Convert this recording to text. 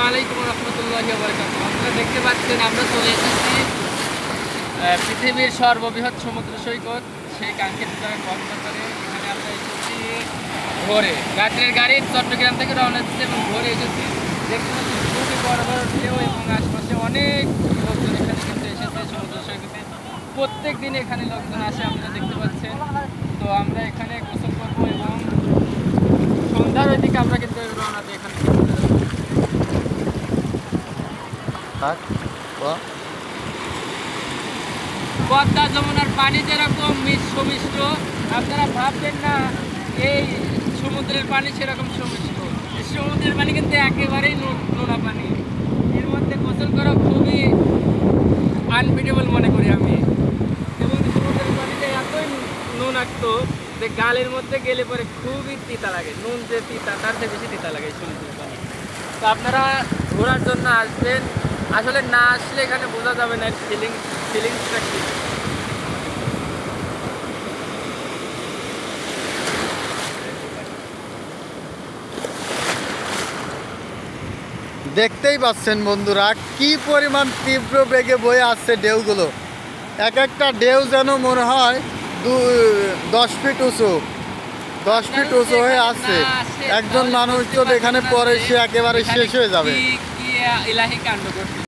আলাইকুম রহমতুল্লাহি ওয়া বারাকাতুহু। আপনারা দেখতে পাচ্ছেন আমরা চলে এসেছি পৃথিবীর সর্ববৃহৎ সমুদ্র সৈকত সেই কাঙ্ক্ষিত কক্সবাজারে। এখানে আমরা এসেছি ভোরে, রাত্রের গাড়ি চট্টগ্রাম থেকে রওনা দিচ্ছে এবং ভোরে এসেছি। দেখতে পাচ্ছি খুবই বড় বড় ঢেউ এবং আশপাশে অনেক লোকজন এখানে কিন্তু এসেছে সমুদ্র সৈকতে। প্রত্যেক দিন এখানে লোকজন আসে, আপনারা দেখতে পাচ্ছেন। তো আমরা এখানে গোসল করবো এবং সন্ধ্যার ওই দিকে আমরা কিন্তু রওনা দিই এখানে। পদ্মা যমুনার পানি যেরকম সুমিষ্ট, আপনারা ভাববেন না এই সমুদ্রের পানি সেরকম সুমিষ্ট। সমুদ্রের পানি কিন্তু একেবারেই নোনা পানি। এর মধ্যে গোসল করা খুবই আনবিটেবল মনে করি আমি। এবং সমুদ্রের পানিটা এতই নুনাক্ত যে গালের মধ্যে গেলে পরে খুবই তিতা লাগে। নুন যে তিতা তার চেয়ে বেশি তিতা লাগে এই সমুদ্রের পানি। তো আপনারা ঘোরার জন্য আসবেন, আসলে না আসলে এখানে বোঝা যাবে না ফিলিংসটা কি। দেখতেই পাচ্ছেন বন্ধুরা কি পরিমাণ তীব্র বেগে বয়ে আসছে ঢেউগুলো। এক একটা ঢেউ যেন মনে হয় 10 ফিট উঁচু, 10 ফিট উঁচু হয়ে আসছে। একজন মানুষ তো এখানে পরে সে একেবারে শেষ হয়ে যাবে। কি ইলাহি কাণ্ড করছে।